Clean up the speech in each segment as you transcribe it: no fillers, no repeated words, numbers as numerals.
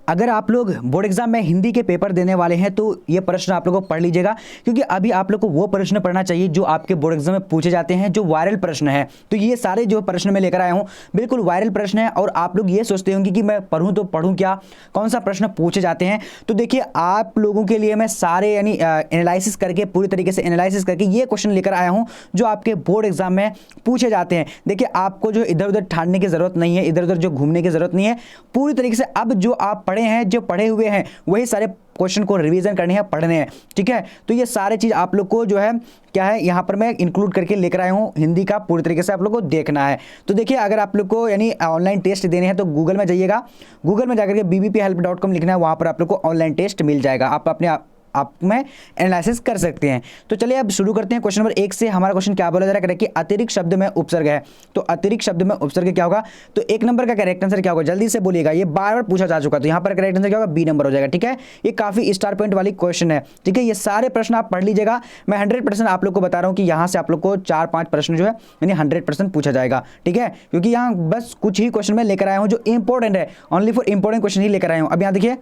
अगर आप लोग बोर्ड एग्जाम में हिंदी के पेपर देने वाले हैं तो ये प्रश्न आप लोगों को पढ़ लीजिएगा, क्योंकि अभी आप लोग को वो प्रश्न पढ़ना चाहिए जो आपके बोर्ड एग्जाम में पूछे जाते हैं, जो वायरल प्रश्न है। तो ये सारे जो प्रश्न मैं लेकर आया हूँ बिल्कुल वायरल प्रश्न है, और आप लोग ये सोचते होंगे कि मैं पढ़ूँ तो पढ़ूँ क्या, कौन सा प्रश्न पूछे जाते हैं। तो देखिए आप लोगों के लिए मैं सारे यानी एनालिसिस करके, पूरी तरीके से एनालिसिस करके ये क्वेश्चन लेकर आया हूँ जो आपके बोर्ड एग्जाम में पूछे जाते हैं। देखिए आपको जो इधर उधर ठाड़ने की जरूरत नहीं है, इधर उधर जो घूमने की जरूरत नहीं है, पूरी तरीके से अब जो आप पढ़े हैं, जो पढ़े हुए हैं वही सारे क्वेश्चन को रिवीजन करने हैं, पढ़ने हैं। ठीक है, तो ये सारे चीज आप लोग को जो है क्या है यहाँ पर मैं इंक्लूड करके लेकर आया हूँ, हिंदी का पूरी तरीके से आप लोग को देखना है। तो देखिए अगर आप लोग को यानी ऑनलाइन टेस्ट देने हैं तो गूगल में जाइएगा, गूगल में जाकर के bbphelp.com लिखना है, वहाँ पर आप लोग को ऑनलाइन टेस्ट मिल जाएगा, आप अपने आप में एनालिसिस कर सकते हैं। तो चलिए अब शुरू करते हैं। क्वेश्चन नंबर 1 से हमारा क्वेश्चन क्या बोला जा रहा है कि अतिरिक्त शब्द में उपसर्ग है, तो अतिरिक्त शब्द में उपसर्ग क्या होगा, तो 1 नंबर का करेक्ट आंसर क्या होगा, जल्दी से बोलिएगा, ये बार बार पूछा जा चुका, तो यहाँ पर करेक्ट आंसर क्या होगा, बी नंबर हो जाएगा। ठीक है, ये काफी स्टार पॉइंट वाली क्वेश्चन है। ठीक है, ये सारे प्रश्न आप पढ़ लीजिएगा, मैं 100% आप लोग को बता रहा हूँ कि यहाँ से आप लोग को 4-5 प्रश्न जो है यानी 100% पूछा जाएगा। ठीक है, क्योंकि यहाँ बस कुछ ही क्वेश्चन में लेकर आया हूँ जो इंपॉर्टेंट है, ओनली फॉर इंपॉर्टेंट क्वेश्चन ही लेकर आया हूँ। अब यहाँ देखिए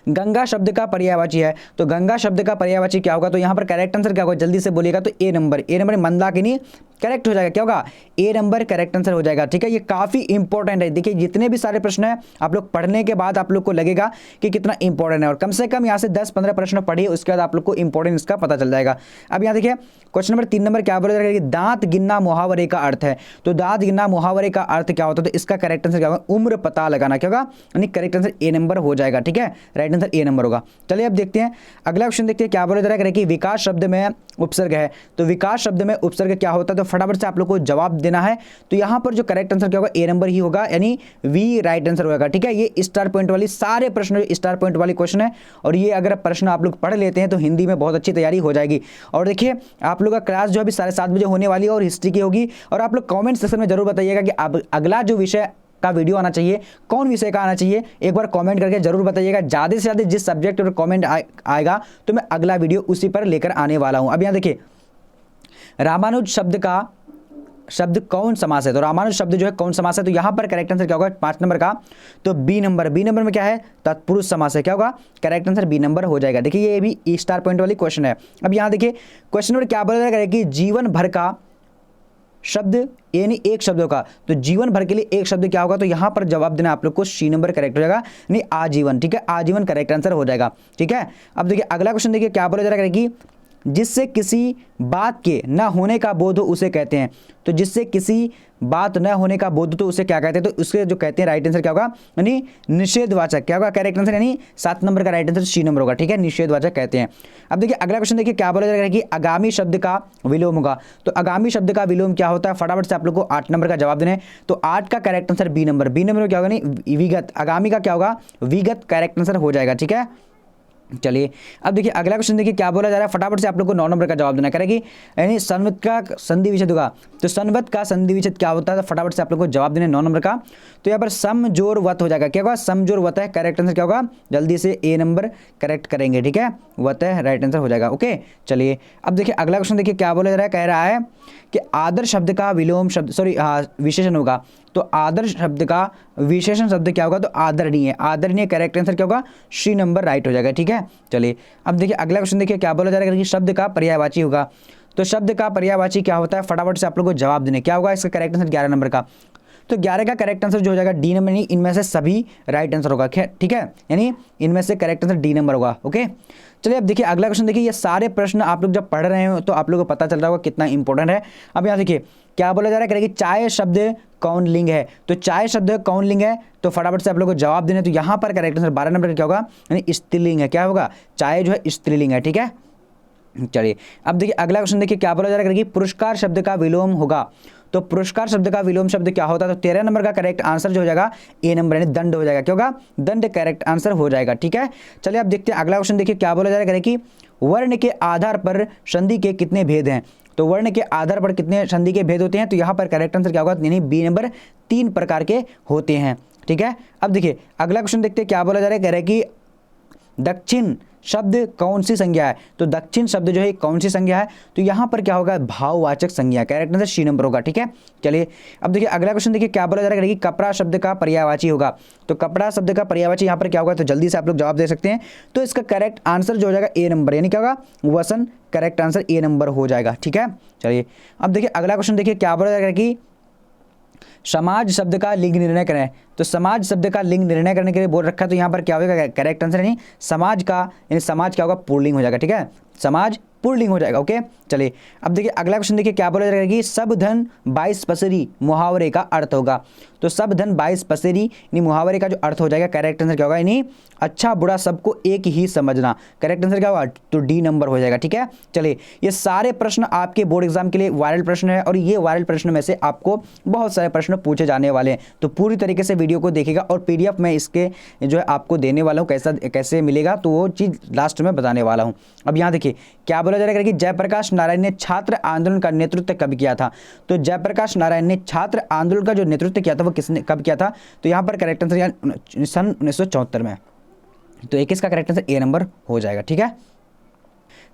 गंगा शब्द का पर्यायवाची है, तो गंगा शब्द का पर्यायवाची क्या होगा, तो यहाँ पर करेक्ट आंसर क्या होगा, जल्दी से बोलिएगा, तो ए नंबर मंदाकिनी करेक्ट हो जाएगा। क्या होगा, ए नंबर करेक्ट आंसर हो जाएगा। ठीक है, ये काफी इंपॉर्टेंट है। देखिए जितने भी सारे प्रश्न है आप लोग पढ़ने के बाद आप लोग को लगेगा कि कितना इंपॉर्टेंट है, और कम से कम यहाँ से 10-15 प्रश्न पढ़िए, उसके बाद आप लोग को इंपॉर्टेंट इसका पता चल जाएगा। अब यहाँ देखिए क्वेश्चन नंबर 3 नंबर क्या बोला जाएगा कि दांत गिनना मुहावरे का अर्थ है, तो दांत गिनना मुहावरे का अर्थ क्या होता है, तो इसका करेक्ट आंसर क्या होगा, उम्र पता लगाना। क्या होगा, यानी करेक्ट आंसर ए नंबर हो जाएगा। ठीक है, राइट आंसर ए नंबर होगा। चलिए अब देखते हैं अगला क्वेश्चन, देखते हैं क्या बोला जा रहा है कि विकास शब्द में उपसर्ग है, तो विकास शब्द में उपसर्ग क्या होता है, तो फटाफट से आप लोग को जवाब देना है। तो यहां पर जो करेक्ट आंसर क्या होगा, ए नंबर ही होगा, यानी वी राइट आंसर होगा। ठीक है, ये स्टार पॉइंट वाली सारे प्रश्न स्टार पॉइंट वाली क्वेश्चन है, और ये अगर प्रश्न आप लोग पढ़ लेते हैं तो हिंदी में बहुत अच्छी तैयारी हो जाएगी। और देखिए आप लोग का क्लास जो अभी 7:30 बजे होने वाली है और हिस्ट्री की होगी, और आप लोग कमेंट सेक्शन में जरूर बताइएगा कि अब अगला जो विषय का वीडियो आना चाहिए, कौन विषय का आना चाहिए, एक बार कमेंट करके जरूर बताइएगा। ज़्यादा से ज़्यादा जिस सब्जेक्ट पर कमेंट आएगा तो मैं अगला वीडियो उसी पर लेकर आने वाला हूं। अब यहाँ देखिए रामानुज शब्द कौन समास है, तो रामानुज शब्द जो है कौन समास है, तो यहां पर करेक्ट आंसर क्या होगा 5 नंबर का, तो बी नंबर में क्या है, तत्पुरुष समास है। क्या होगा, करेक्ट आंसर बी नंबर हो जाएगा। देखिए ये भी स्टार पॉइंट वाली क्वेश्चन है। अब यहां देखिए क्वेश्चन नंबर क्या बोला जाएगा कि जीवन भर का शब्द यानी एक शब्द का, तो जीवन भर के लिए एक शब्द क्या होगा, तो यहां पर जवाब देना आप लोग को सी नंबर करेक्ट हो जाएगा, नहीं आजीवन। ठीक है, आजीवन करेक्ट आंसर हो जाएगा। ठीक है, अब देखिए अगला क्वेश्चन देखिए क्या बोला जा रहा है कि जिससे किसी बात के न होने का बोध हो उसे कहते हैं, तो जिससे किसी बात न होने का बोध तो उसे क्या कहते हैं, तो उसके जो कहते हैं राइट आंसर क्या होगा, यानी निषेधवाचक। क्या होगा करेक्ट आंसर, यानी 7 नंबर का राइट आंसर सी नंबर होगा। ठीक है, निषेधवाचक कहते हैं। अब देखिए अगला क्वेश्चन देखिए क्या बोला जाएगा कि आगामी शब्द का विलोम होगा, तो आगामी शब्द का विलोम क्या होता है, फटाफट से आप लोग को 8 नंबर का जवाब देना है। तो 8 का करेक्ट आंसर बी नंबर में क्या होगा, नहीं विगत, आगामी का क्या होगा, विगत करेक्ट आंसर हो जाएगा। ठीक है, चलिए अब देखिए अगला क्वेश्चन देखिए क्या बोला जा रहा है, फटाफट से आप लोग को 9 नंबर का जवाब देना करेगी, यानी संवत का संधि विच्छेद होगा, तो संवत का संधि विच्छेद क्या होता है, तो फटाफट से आप लोग को जवाब देना 9 नंबर का। तो यहाँ पर सम जोर वत हो जाएगा। क्या होगा, सम जोर वत है, करेक्ट आंसर क्या होगा, जल्दी से ए नंबर करेक्ट करेंगे। ठीक है, वत है राइट आंसर हो जाएगा। ओके, चलिए अब देखिए अगला क्वेश्चन देखिए क्या बोला जा रहा है, कह रहा है कि आदर शब्द का विलोम शब्द विशेषण होगा, तो आदर शब्द का विशेषण शब्द क्या होगा, तो आदरणीय करेक्ट आंसर क्या होगा, सी नंबर राइट हो जाएगा। ठीक है, चलिए अब देखिए अगला क्वेश्चन देखिए क्या बोला जा रहा है कि शब्द का पर्यायवाची होगा, तो शब्द का पर्यायवाची क्या होता है, फटाफट से आप लोग को जवाब देने क्या होगा, इसका करेक्ट आंसर 11 नंबर का, तो 11 का करेक्ट आंसर जो हो जाएगा डी नंबर, नहीं इनमें से सभी राइट आंसर होगा। ठीक है, यानी इनमें से करेक्ट आंसर डी नंबर होगा। ओके, चलिए अब देखिए अगला क्वेश्चन देखिए, ये सारे प्रश्न आप लोग जब पढ़ रहे हो तो आप लोगों को पता चल रहा होगा कितना इंपॉर्टेंट है। अब यहाँ देखिए क्या बोला जा रहा है कि चाय शब्द कौन लिंग है, तो चाय शब्द कौन लिंग है, तो फटाफट से आप लोग को जवाब देने, तो यहाँ पर करेक्ट आंसर 12 नंबर का क्या होगा, यानी स्त्रीलिंग है। क्या होगा, चाय जो है स्त्रीलिंग है। ठीक है, चलिए अब देखिए अगला क्वेश्चन देखिए क्या बोला जा रहा है कि पुरस्कार शब्द का विलोम होगा, तो पुरस्कार शब्द का विलोम शब्द क्या होता है, तो 13 नंबर का करेक्ट आंसर जो हो जाएगा ए नंबर, यानी दंड हो जाएगा। क्या होगा, दंड करेक्ट आंसर हो जाएगा। ठीक है, चलिए अब देखते हैं अगला क्वेश्चन देखिए क्या बोला जा रहा है कि वर्ण के आधार पर संधि के कितने भेद हैं, तो वर्ण के आधार पर कितने संधि के भेद होते हैं, तो यहाँ पर करेक्ट आंसर क्या होगा, यानी बी नंबर 3 प्रकार के होते हैं। ठीक है, अब देखिए अगला क्वेश्चन देखते हैं क्या बोला जा रहा है, कह रहे कि दक्षिण शब्द कौन सी संज्ञा है, तो दक्षिण शब्द जो है कौन सी संज्ञा है, तो यहाँ पर क्या होगा, भाववाचक संज्ञा, करेक्ट आंसर सी नंबर होगा। ठीक है, चलिए अब देखिए अगला क्वेश्चन देखिए क्या बोला जा रहा है कि कपड़ा शब्द का पर्यायवाची होगा, तो कपड़ा शब्द का पर्यायवाची यहाँ पर क्या होगा, तो जल्दी से आप लोग जवाब दे सकते हैं। तो इसका करेक्ट आंसर जो हो जाएगा ए नंबर, यानी क्या होगा, वसन, करेक्ट आंसर ए नंबर हो जाएगा। ठीक है, चलिए अब देखिए अगला क्वेश्चन देखिए क्या बोला जा रहा है कि समाज शब्द का लिंग निर्णय करें, तो समाज शब्द का लिंग निर्णय करने के लिए बोल रखा है, तो यहाँ पर क्या होगा, करेक्ट आंसर यानी समाज का, यानी समाज क्या होगा, पुल्लिंग हो जाएगा। ठीक है, समाज पुल्लिंग हो जाएगा। ओके, चलिए अब देखिए अगला क्वेश्चन देखिए क्या बोला जाएगा कि सब धन 22 पसेरी मुहावरे का अर्थ होगा, तो सब धन 22 पसेरी यानी मुहावरे का जो अर्थ हो जाएगा, करेक्ट आंसर क्या होगा, यानी अच्छा बुरा सबको एक ही समझना, करेक्ट आंसर क्या होगा, तो डी नंबर हो जाएगा। ठीक है, चलिए ये सारे प्रश्न आपके बोर्ड एग्जाम के लिए वायरल प्रश्न है और ये वायरल प्रश्न में से आपको बहुत सारे प्रश्न पूछे जाने वाले हैं, तो पूरी तरीके से वीडियो को देखिएगा और पीडीएफ में इसके जो है आपको देने वाला हूँ, कैसे मिलेगा तो वो चीज़ लास्ट में बताने वाला हूँ। अब यहाँ देखिए क्या बोला जा रहा है कि जयप्रकाश नारायण ने छात्र आंदोलन का नेतृत्व कब किया था, तो जयप्रकाश नारायण ने छात्र आंदोलन का जो नेतृत्व किया था वो किसने कब किया था, तो यहाँ पर करेक्ट आंसर सन 1974 में, तो 21 का करेक्ट आंसर ए नंबर हो जाएगा। ठीक है,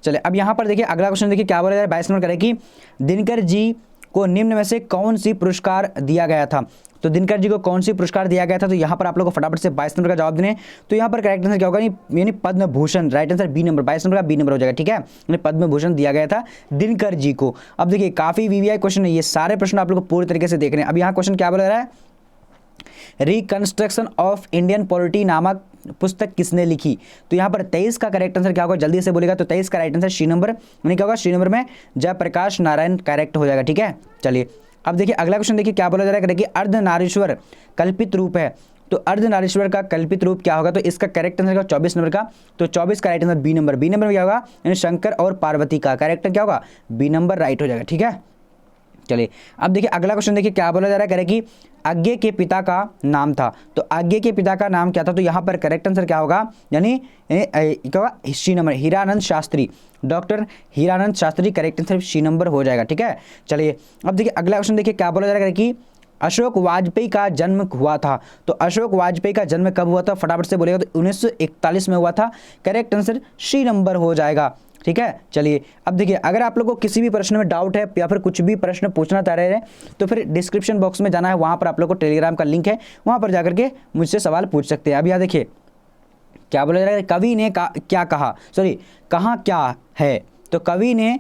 चलिए अब यहाँ पर देखिए अगला क्वेश्चन देखिए क्या बोला जा रहा है, 22 नंबर करें कि दिनकर जी को निम्न में से कौन सी पुरस्कार दिया गया था, तो दिनकर जी को कौन सी पुरस्कार दिया गया था, तो यहाँ पर आप लोगों को फटाफट से 22 नंबर का जवाब देने, तो यहाँ पर करेक्ट आंसर क्या होगा, यानी Padma Bhushan, right answer B number, 22 number का बी नंबर हो जाएगा। ठीक है, यानी पद्म भूषण दिया गया था दिनकर जी को। अब देखिए काफी वीवीआई क्वेश्चन है, ये सारे प्रश्न आप लोग को पूरी तरीके से देख रहे हैं। अब यहाँ क्वेश्चन क्या बोला जा रहा है, रिकंस्ट्रक्शन ऑफ इंडियन पॉलिटी नामक पुस्तक किसने लिखी, तो यहाँ पर 23 का करेक्ट आंसर क्या होगा, जल्दी से बोलेगा, तो 23 का राइट आंसर सी नंबर, यानी क्या होगा, सी नंबर में जयप्रकाश नारायण करेक्ट हो जाएगा। ठीक है, चलिए अब देखिए अगला क्वेश्चन देखिए क्या बोला जा रहा है कि अर्धनारीश्वर कल्पित रूप है, तो अर्धनारीश्वर का कल्पित रूप क्या होगा, तो इसका करेक्ट आंसर 24 नंबर का, तो 24 का right answer B number, B number में क्या होगा, यानी शंकर और पार्वती का, करेक्ट क्या होगा, बी नंबर राइट हो जाएगा। ठीक है, चलिए अब देखिए अगला क्वेश्चन देखिए क्या बोला जा रहा है कि आज्ञे के पिता का नाम था, तो आज्ञे के पिता का नाम क्या था, तो यहाँ पर करेक्ट आंसर क्या होगा, यानी क्या होगा, C number, Hiranand Shastri, doctor Hiranand Shastri, correct answer C number हो जाएगा। ठीक है, चलिए अब देखिए अगला क्वेश्चन देखिए क्या बोला जा रहा है कि अशोक वाजपेयी का जन्म हुआ था, तो अशोक वाजपेयी का जन्म कब हुआ था, फटाफट से बोलेगा, तो 1941 में हुआ था, करेक्ट आंसर सी नंबर हो जाएगा। ठीक है, चलिए अब देखिए अगर आप लोगों को किसी भी प्रश्न में डाउट है या फिर कुछ भी प्रश्न पूछना चाह रहे हैं तो फिर डिस्क्रिप्शन बॉक्स में जाना है, वहाँ पर आप लोग को टेलीग्राम का लिंक है, वहाँ पर जाकर के मुझसे सवाल पूछ सकते हैं। अब यहाँ देखिए क्या बोला जा रहा है, कवि ने क्या कहा, सॉरी कहाँ क्या है, तो कवि ने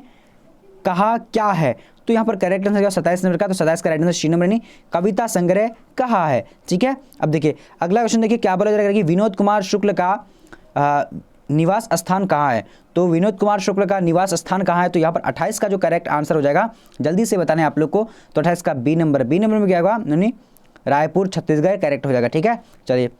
कहा क्या है, तो यहाँ पर करेक्ट आंसर 27 नंबर का, तो 27 का राइट आंसर सी नंबर, नहीं कविता संग्रह कहा है। ठीक है, अब देखिए अगला क्वेश्चन देखिए क्या बोला जा रहा है कि विनोद कुमार शुक्ल का निवास स्थान कहाँ है, तो विनोद कुमार शुक्ल का निवास स्थान कहाँ है, तो यहाँ पर 28 का जो करेक्ट आंसर हो जाएगा, जल्दी से बताने आप लोग को, तो 28 का बी नंबर, बी नंबर में क्या होगा, यानी रायपुर छत्तीसगढ़, करेक्ट हो जाएगा। ठीक है, चलिए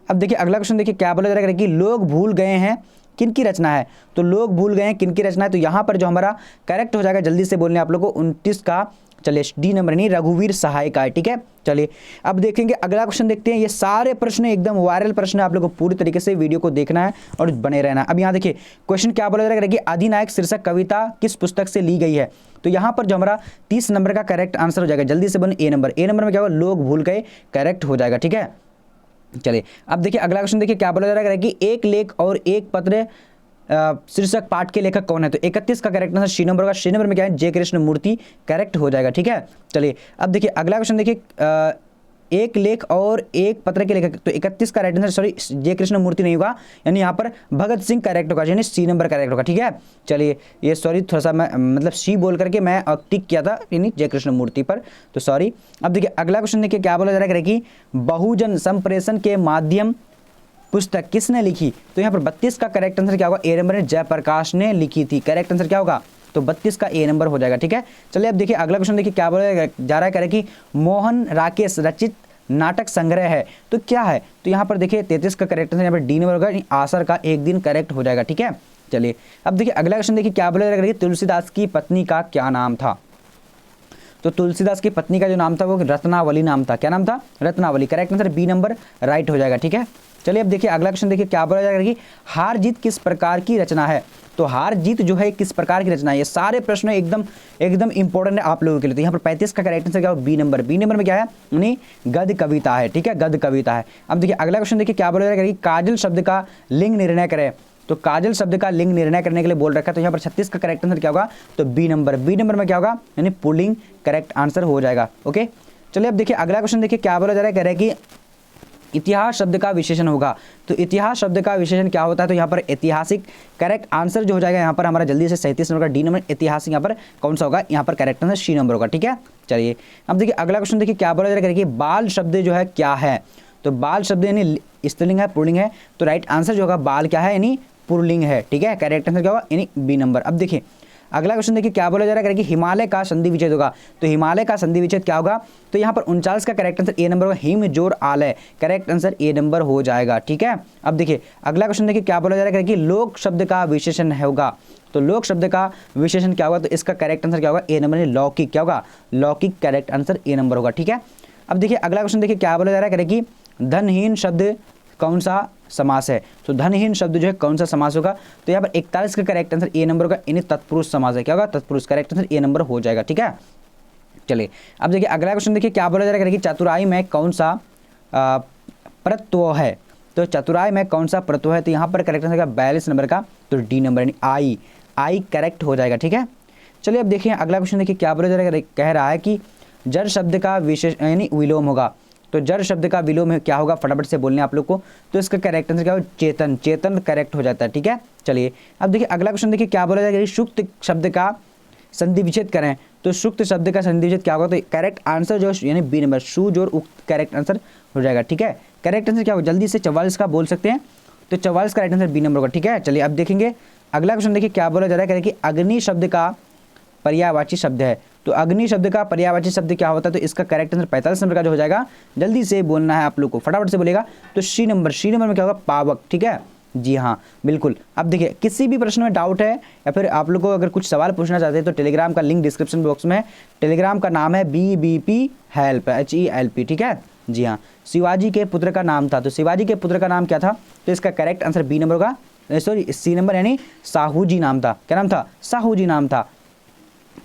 अब देखिए अगला क्वेश्चन देखिए क्या बोला जा रहा है कि लोग भूल गए हैं किनकी रचना है, तो लोग भूल गए हैं किनकी रचना है, तो यहाँ पर जो हमारा करेक्ट हो जाएगा, जल्दी से बोलने आप लोग को 29 का, चलिए डी नंबर नहीं रघुवीर सहाय का है। ठीक है, चलिए अब देखेंगे अगला क्वेश्चन देखते हैं, ये सारे प्रश्न एकदम वायरल प्रश्न है, आप लोगों को पूरी तरीके से वीडियो को देखना है और बने रहना है। अब यहाँ देखिए क्वेश्चन क्या बोला जा रहा है कि अधिनायक शीर्षक कविता किस पुस्तक से ली गई है, तो यहाँ पर जो हमारा 30 नंबर का करेक्ट आंसर हो जाएगा, जल्दी से बने ए नंबर, ए नंबर में क्या होगा, लोग भूल गए, करेक्ट हो जाएगा। ठीक है, चलिए अब देखिए अगला क्वेश्चन देखिए क्या बोला जा रहा है कि एक लेख और एक पत्र शीर्षक पाठ के लेखक कौन है, तो 31 का करेक्ट आंसर सी नंबर का, सी नंबर में क्या है, जय कृष्ण मूर्ति, करेक्ट हो जाएगा। ठीक है, चलिए अब देखिए अगला क्वेश्चन देखिए एक लेख और एक पत्र के लेखक, तो 31 का राइट आंसर, सॉरी जय कृष्ण मूर्ति नहीं होगा, यानी यहाँ पर भगत सिंह करेक्ट होगा, यानी सी नंबर करेक्ट होगा। ठीक है, चलिए ये सॉरी थोड़ा सा मैं मतलब सी बोल करके मैं टिक किया था, यानी जय कृष्ण मूर्ति पर, तो सॉरी। अब देखिए अगला क्वेश्चन देखिए क्या बोला जा रहा है कि बहुजन संप्रेषण के माध्यम पुस्तक किसने लिखी, तो यहाँ पर 32 का करेक्ट आंसर क्या होगा, ए नंबर में जयप्रकाश ने लिखी थी, करेक्ट आंसर क्या होगा, तो 32 का ए नंबर हो जाएगा। ठीक है, चलिए अब देखिए अगला क्वेश्चन देखिए क्या बोला जा रहा है कि मोहन राकेश रचित नाटक संग्रह है, तो क्या है, तो यहाँ पर देखिए 33 का करेक्ट आंसर यहाँ पर डी नंबर होगा, आसर का एक दिन करेक्ट हो जाएगा। ठीक है, चलिए अब देखिए अगला क्वेश्चन देखिए क्या बोला जा रहा है, तुलसीदास की पत्नी का क्या नाम था, तो तुलसीदास की पत्नी का जो नाम था वो रत्नावली नाम था, क्या नाम था, Ratnavali, correct answer B number right हो जाएगा। ठीक है, चलिए अब देखिए अगला क्वेश्चन देखिए क्या बोला जाएगा कि हार जीत किस प्रकार की रचना है, तो हार जीत जो है किस प्रकार की रचना है, ये सारे प्रश्न एकदम इंपॉर्टेंट है आप लोगों के लिए, तो यहाँ पर 35 का करेक्ट आंसर क्या है, बी नंबर, बी नंबर में क्या है, यानी गद्य कविता है। ठीक है, गद्य कविता है। अब देखिए अगला क्वेश्चन देखिए क्या बोला जाएगा कि काजल शब्द का लिंग निर्णय करें, तो काजल शब्द का लिंग निर्णय करने के लिए बोल रखा है, तो यहाँ पर 36 का करेक्ट आंसर क्या होगा, तो बी नंबर में क्या होगा, यानी पुल्लिंग करेक्ट आंसर हो जाएगा। ओके, चलिए अब देखिए अगला क्वेश्चन देखिए क्या बोला जा रहा है, कह रहा है कि इतिहास शब्द का विशेषण होगा। तो इतिहास शब्द का विशेषण क्या होता है, तो यहाँ पर ऐतिहासिक करेक्ट आंसर जो हो जाएगा यहाँ पर हमारा जल्दी से 37 नंबर का डी नंबर ऐतिहासिक, यहाँ पर कौन सा होगा, यहाँ पर करेक्ट आंसर सी नंबर होगा। ठीक है, चलिए अब देखिए अगला क्वेश्चन देखिए क्या बोला जा रहा है कि बाल शब्द जो है क्या है। तो बाल शब्द यानी स्त्रीलिंग है पुल्लिंग है, तो राइट आंसर जो होगा बाल क्या है, यानी पुल्लिंग है। ठीक है, करेक्ट आंसर क्या होगा, यानी बी नंबर। अब देखिए अगला क्वेश्चन देखिए क्या बोला जा रहा है कि हिमालय का संधि विच्छेद होगा। तो हिमालय का संधि विच्छेद क्या होगा, तो यहाँ पर 39 का करेक्ट आंसर ए नंबर होगा, हिम जोड़ आलय, करेक्ट आंसर ए नंबर हो जाएगा। ठीक है, अब देखिए अगला क्वेश्चन देखिए क्या बोला जा रहा है कि लोक शब्द का विशेषण होगा। तो लोक शब्द का विशेषण क्या होगा, तो इसका करेक्ट आंसर क्या होगा, ए नंबर, लौकिक क्या होगा, लौकिक, करेक्ट आंसर ए नंबर होगा। ठीक है, अब देखिए अगला क्वेश्चन देखिए क्या बोला जा रहा है कि धनहीन शब्द कौन सा समास है। तो धनहीन शब्द जो है कौन सा समास होगा, तो यहाँ पर 41 का करेक्ट आंसर ए नंबर होगा, यानी तत्पुरुष समास है। क्या होगा, तत्पुरुष, करेक्ट आंसर ए नंबर हो जाएगा। ठीक है, चलिए अब देखिए अगला क्वेश्चन देखिए क्या बोला जा रहा है कि चतुराई में कौन सा प्रत्यय है। तो चतुराई में कौन सा प्रत्यय है, तो यहाँ पर करेक्ट आंसर 42 नंबर का, तो डी नंबर यानी आई करेक्ट हो जाएगा। ठीक है, चलिए अब देखिए अगला क्वेश्चन देखिए क्या बोला जा रहा है, कह रहा है कि जड़ शब्द का विशेष यानी विलोम होगा। तो जड़ शब्द का विलोम क्या होगा, फटाफट से बोलने आप लोग को, तो इसका करेक्ट आंसर क्या होगा, चेतन, चेतन करेक्ट हो जाता है। ठीक है, चलिए अब देखिए अगला क्वेश्चन देखिए क्या बोला जाएगा, सुक्त शब्द का संधि विच्छेद करें। तो सुक्त शब्द का संधि विच्छेद क्या होगा, तो करेक्ट आंसर जो यानी बी नंबर, सूज और उक्त, करेक्ट आंसर हो जाएगा। ठीक है, करेक्ट आंसर क्या होगा, जल्दी से 44 का बोल सकते हैं, तो 44 का राइट आंसर बी नंबर होगा। ठीक है, चलिए अब देखेंगे अगला क्वेश्चन देखिए क्या बोला जा रहा है कि अग्नि शब्द का पर्यायवाची शब्द है। तो अग्नि शब्द का पर्यायवाची शब्द क्या होता है, तो इसका करेक्ट आंसर 45 नंबर का जो हो जाएगा, जल्दी से बोलना है आप लोग को, फटाफट से बोलेगा, तो सी नंबर में क्या होगा, पावक। ठीक है, जी हाँ बिल्कुल। अब देखिए किसी भी प्रश्न में डाउट है या फिर आप लोग को अगर कुछ सवाल पूछना चाहते हैं, तो टेलीग्राम का लिंक डिस्क्रिप्शन बॉक्स में है। टेलीग्राम का नाम है BBP हेल्प, HELP। ठीक है, जी हाँ। शिवाजी के पुत्र का नाम था, तो शिवाजी के पुत्र का नाम क्या था, तो इसका करेक्ट आंसर बी नंबर होगा, सॉरी सी नंबर, यानी साहू जी नाम था। क्या नाम था, साहू जी नाम था।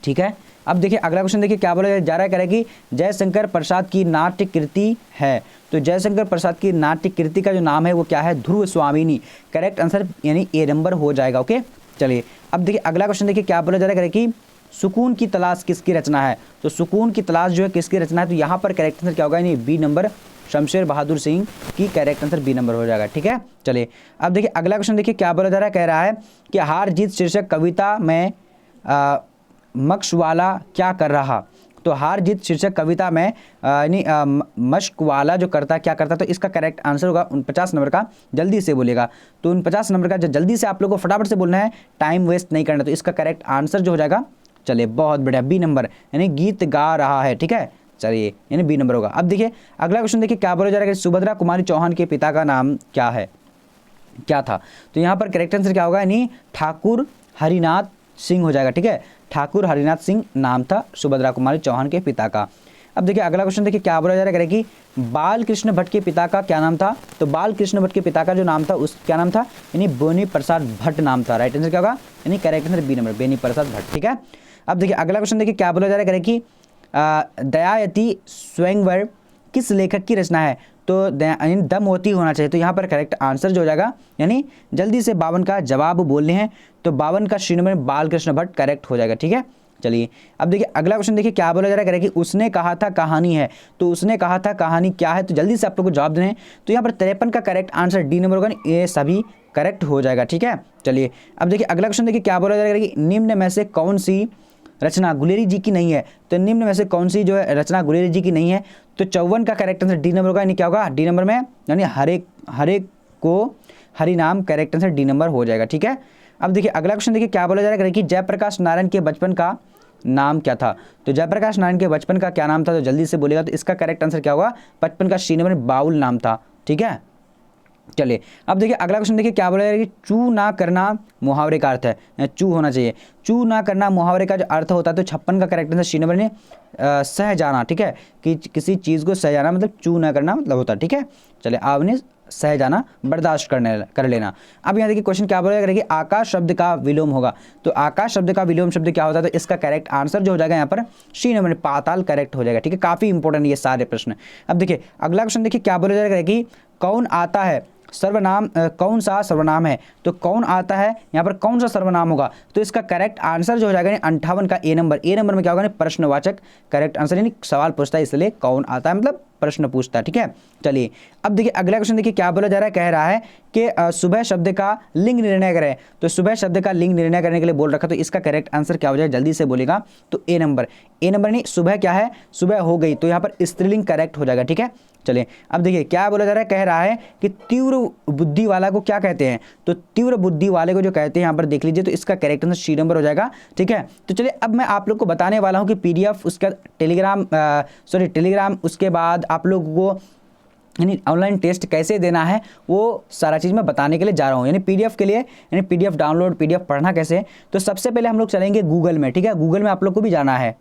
ठीक है, अब देखिए अगला क्वेश्चन देखिए क्या बोला जा रहा है, करें कि जयशंकर प्रसाद की नाट्य कृति है। तो जयशंकर प्रसाद की नाट्य कृति का जो नाम है वो क्या है, ध्रुव स्वामिनी, करेक्ट आंसर यानी ए नंबर हो जाएगा। ओके, चलिए अब देखिए अगला क्वेश्चन देखिए क्या बोला जा रहा है, करें कि सुकून की तलाश किसकी रचना है। तो सुकून की तलाश जो है किसकी रचना है, तो यहाँ पर करेक्ट आंसर क्या होगा, यानी बी नंबर, शमशेर बहादुर सिंह की, करेक्ट आंसर बी नंबर हो जाएगा। ठीक है, चलिए अब देखिए अगला क्वेश्चन देखिए क्या बोला जा रहा है, कह रहा है कि हार जीत शीर्षक कविता में मशक्वाला क्या कर रहा। तो हार जीत शीर्षक कविता में यानी मशक्वाला जो करता क्या करता, तो इसका करेक्ट आंसर होगा 49 नंबर का, जल्दी से बोलेगा। तो 49 नंबर का जल्दी से आप लोगों को फटाफट से बोलना है, टाइम वेस्ट नहीं करना। तो इसका करेक्ट आंसर जो हो जाएगा, चलिए बहुत बढ़िया, बी नंबर, यानी गीत गा रहा है। ठीक है, चलिए यानी बी नंबर होगा। अब देखिए अगला क्वेश्चन देखिए क्या बोला जा रहा है कि सुभद्रा कुमारी चौहान के पिता का नाम क्या है, क्या था। तो यहाँ पर करेक्ट आंसर क्या होगा, यानी ठाकुर हरिनाथ सिंह हो जाएगा। ठीक है, ठाकुर हरिनाथ सिंह नाम था सुभद्रा कुमारी चौहान के पिता का। अब देखिए अगला क्वेश्चन देखिए क्या बोला जा रहा है कि बाल कृष्ण भट्ट के पिता का क्या नाम था। तो बाल कृष्ण भट्ट के पिता का जो नाम था उस क्या नाम था, यानी बेनी प्रसाद भट्ट नाम था। राइट आंसर क्या होगा, यानी correct answer B number, Beni Prasad Bhatt. ठीक है, अब देखिए अगला क्वेश्चन देखिए क्या बोला जा रहा है कि दयायती स्वयंवर किस लेखक की रचना है। तो दमवती होना चाहिए। तो यहाँ पर करेक्ट आंसर जो हो जाएगा, यानी जल्दी से 52 का जवाब बोलने हैं, तो 52 का C number Balkrishna Bhatt correct हो जाएगा। ठीक है, चलिए अब देखिए अगला क्वेश्चन देखिए क्या बोला जा रहा है कि उसने कहा था कहानी है। तो उसने कहा था कहानी क्या है, तो जल्दी से आप लोग को जवाब देने हैं। तो यहाँ पर 53 का करेक्ट आंसर डी नंबर होगा, ये सभी करेक्ट हो जाएगा। ठीक है, चलिए अब देखिए अगला क्वेश्चन देखिए क्या बोला जा रहा है कि निम्न में से कौन सी रचना गुलेरी जी की नहीं है। तो निम्न में से कौन सी जो है रचना गुलेरी जी की नहीं है। तो 54 का करेक्ट आंसर डी नंबर होगा, यानी क्या होगा, डी नंबर में, यानी हरे को हरि नाम, करेक्ट आंसर डी नंबर हो जाएगा। ठीक है, अब देखिए अगला क्वेश्चन देखिए क्या बोला जा रहा है कि जयप्रकाश नारायण के बचपन का नाम क्या था। तो जयप्रकाश नारायण के बचपन का क्या नाम था, तो जल्दी से बोलेगा। तो इसका करेक्ट आंसर क्या होगा, बचपन का सी नंबर बाउल नाम था। ठीक है, चलिए अब देखिए अगला क्वेश्चन देखिए क्या बोला जा रहा है कि चू ना करना मुहावरे का अर्थ है, चू होना चाहिए। चू ना करना मुहावरे का जो अर्थ होता है, तो 56 का करेक्ट आंसर सी नंबर ने सह जाना। ठीक है, कि किसी चीज़ को सह जाना मतलब चू ना करना मतलब होता है। ठीक है, चलिए आपने सह जाना, बर्दाश्त कर लेना। अब यहाँ देखिए क्वेश्चन क्या बोला कि आकाश शब्द का विलोम होगा। तो आकाश शब्द का विलोम शब्द क्या होता है, तो इसका करेक्ट आंसर जो हो जाएगा यहाँ पर सी नंबर पाताल करेक्ट हो जाएगा। ठीक है, काफ़ी इंपॉर्टेंट ये सारे प्रश्न। अब देखिए अगला क्वेश्चन देखिए क्या बोला जाएगा कि कौन आता है सर्वनाम कौन सा सर्वनाम है, तो कौन आता है यहाँ पर, कौन सा सर्वनाम होगा, तो इसका करेक्ट आंसर जो हो जाएगा 58 का ए नंबर। ए नंबर में क्या होगा, प्रश्नवाचक करेक्ट आंसर, यानी सवाल पूछता है इसलिए कौन आता है, मतलब प्रश्न पूछता है। ठीक है, चलिए अब देखिए अगला क्वेश्चन, देखिए क्या बोला जा रहा है, कह रहा है कि सुबह शब्द का लिंग निर्णय करें। तो सुबह शब्द का लिंग निर्णय करने के लिए बोल रखा, तो इसका करेक्ट आंसर क्या हो जाएगा, जल्दी से बोलेगा, तो ए नंबर। ए नंबर नहीं, सुबह क्या है, सुबह हो गई, तो यहाँ पर स्त्रीलिंग करेक्ट हो जाएगा। ठीक है, चलिए अब देखिए क्या बोला जा रहा है, कह रहा है कि तीव्र बुद्धि वाला को क्या कहते हैं, तो तीव्र बुद्धि वाले को जो कहते हैं यहाँ पर देख लीजिए, तो इसका करेक्ट आंसर सी नंबर हो जाएगा। ठीक है, तो चलिए अब मैं आप लोग को बताने वाला हूँ कि पीडीएफ उसका टेलीग्राम उसके बाद आप लोगों को यानी ऑनलाइन टेस्ट कैसे देना है, वो सारा चीज़ मैं बताने के लिए जा रहा हूँ। यानी पीडीएफ के लिए, यानी पीडीएफ डाउनलोड, पीडीएफ पढ़ना कैसे, तो सबसे पहले हम लोग चलेंगे गूगल में। ठीक है, गूगल में आप लोग को भी जाना है,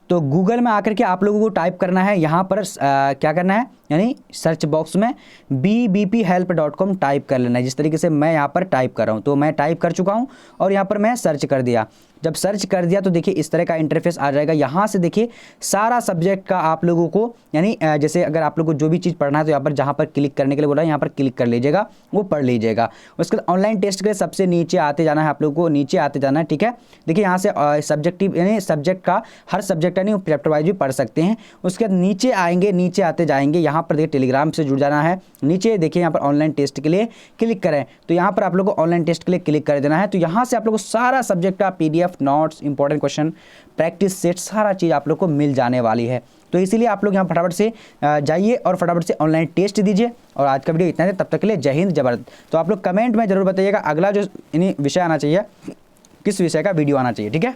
तो गूगल में आकर के आप लोगों को टाइप करना है, यहाँ पर क्या करना है, यानी सर्च बॉक्स में bbphelp.com टाइप कर लेना है, जिस तरीके से मैं यहाँ पर टाइप कर रहा हूँ। तो मैं टाइप कर चुका हूँ और यहाँ पर मैं सर्च कर दिया। जब सर्च कर दिया तो देखिए इस तरह का इंटरफेस आ जाएगा। यहाँ से देखिए सारा सब्जेक्ट का आप लोगों को, यानी जैसे अगर आप लोगों को जो भी चीज़ पढ़ना है तो यहाँ पर जहाँ पर क्लिक करने के लिए बोला है यहाँ पर क्लिक कर लीजिएगा, वो पढ़ लीजिएगा। उसके बाद ऑनलाइन टेस्ट के लिए सबसे नीचे आते जाना है, आप लोगों को नीचे आते जाना है। ठीक है, देखिए यहाँ से सब्जेक्टिव यानी सब्जेक्ट का हर सब्जेक्ट यानी चैप्टर वाइज भी पढ़ सकते हैं। उसके बाद नीचे आएंगे, नीचे आते जाएंगे, यहाँ पर देखिए टेलीग्राम से जुड़ जाना है। नीचे देखिए यहाँ पर ऑनलाइन टेस्ट के लिए क्लिक करें, तो यहाँ पर आप लोग को ऑनलाइन टेस्ट के लिए क्लिक कर देना है। तो यहाँ से आप लोग को सारा सब्जेक्ट का PDF, notes, important question, practice set, सारा चीज़ आप लोग को मिल जाने वाली है। तो इसीलिए आप लोग यहाँ फटाफट से जाइए और फटाफट से ऑनलाइन टेस्ट दीजिए। और आज का वीडियो इतना है, तब तक के लिए जय हिंद, जय भारत। तो आप लोग कमेंट में जरूर बताइएगा अगला जो विषय आना चाहिए, किस विषय का वीडियो आना चाहिए। ठीक है।